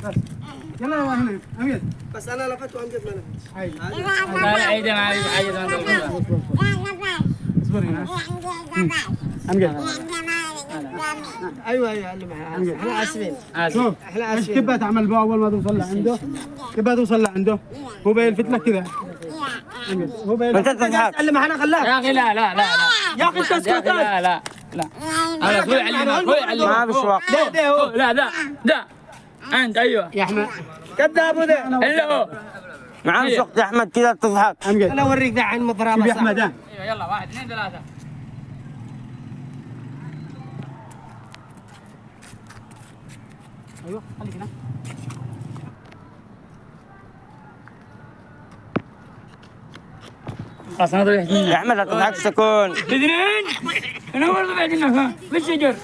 بس يلا يا أمير أمير بس انا لفت وامجد ما لفتش. لا لا عيد ما عيد اصبر هنا أمجد ايوه اللي معاه. احنا اسفين. شوف احنا ايش اسفين. تبى تعمل به اول ما توصل لعنده؟ تبى توصل لعنده هو بيلفت لك كذا هو بيلفت انت تضحك. اللي معنا خلاك يا اخي لا لا لا يا اخي اسكت. لا لا لا هذا هو يعلمك هو يعلمك ما فيش وقت. ده هو لا ده انت ايوه يا احمد كذاب ده. الا هو ما فيش وقت يا احمد كذا تضحك. امجد انا اوريك دحين شوف مضربه يا احمد ها ايوه يلا 1 2 3 ايوه خليك هنا خلاص انا طلعت منك يا احمد لا تضحك سكون. تدرين انا اول طلعت منك في الشجر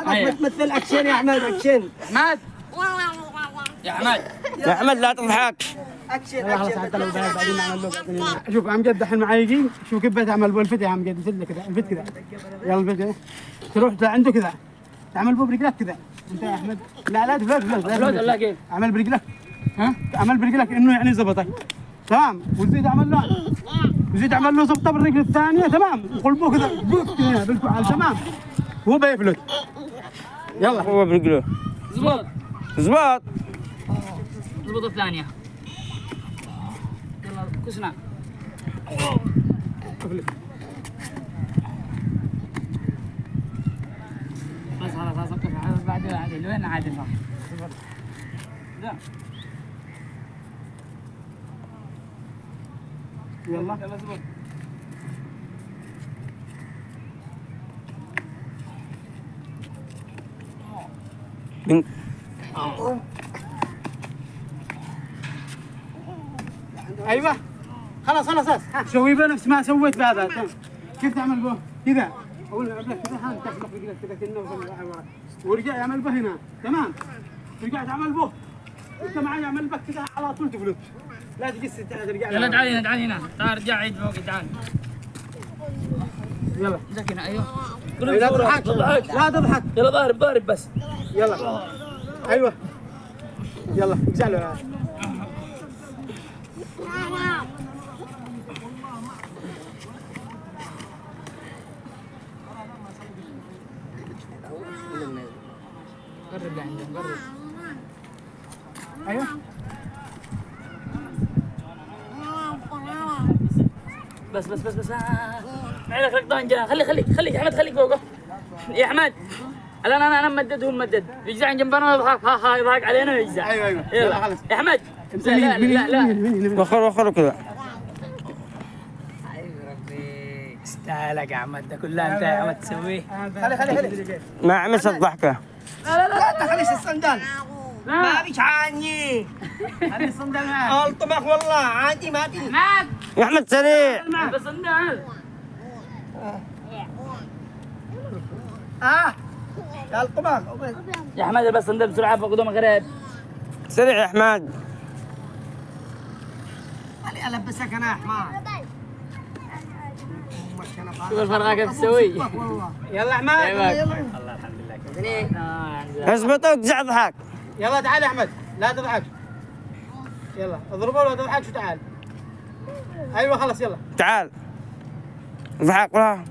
هذا تمثل اكشن يا احمد اكشن. احمد يا احمد يا احمد لا تضحك. اكشن خلاص حتى لو بعدين نعمل له شوف امجد دحين معي يجي شوف كيف بتعمل بو الفت يا امجد الفت كذا الفت كذا يلا الفت كذا تروح عنده كذا تعمل بو برجلك كذا انت يا احمد لا لا كيف اعمل برجلك ها اعمل برجلك انه يعني زبطك تمام وزيد اعمل له زبطه بالرجل الثانيه تمام وقلبوه كذا بوك كذا بالكعال تمام هو بيفلت يلا هو برجله. زبط زبط. زبط الثانية يلا كسنا بس خلاص بعد عادل وين عادل راح يلا يلا زبط ايوه خلاص سوي به نفس ما سويت بهذا كيف تعمل به كذا اقول له كذا ها تخلق رجلك كذا كأنه ورجع يعمل به هنا تمام ترجع تعمل به انت معي يعمل بك كذا على طول تفلت لا تقص ترجع يلا تعال هنا تعال ارجع عيد فوق تعال يلا زك هنا ايوه لا تضحك لا تضحك يلا ضارب بس يلا ايوه يلا ارجع له قرب لعندهم قرب ايوه بس معلك لك طنجة خليك احمد خليك فوقه يا احمد الان انا ممدد هو ممدد يجزع عن جنبنا ويضحك ها يضحك علينا ويجزع ايوه يلا خلاص يا احمد لا وخروا كذا. استاهلك يا احمد ده كلها انت يا احمد تسويه خلي ما عملت الضحكة. لا تخليش الصندال ما فيش عاني. خلي الصندل معاه الطمخ والله عادي ما في. معك يا احمد سريع. بس صندال يا الطمخ يا احمد بس صندال بسرعه فوق قدام غريب سريع يا احمد. خلي البسك انا يا احمد. شوف الفرقه كيف تسوي يلا احمد الله الحمد لله اثبت وتجع اضحك. يلا تعال يا احمد لا تضحك يلا اضربه ولا تضحكش تعال ايوه خلاص يلا تعال. اضحك ولا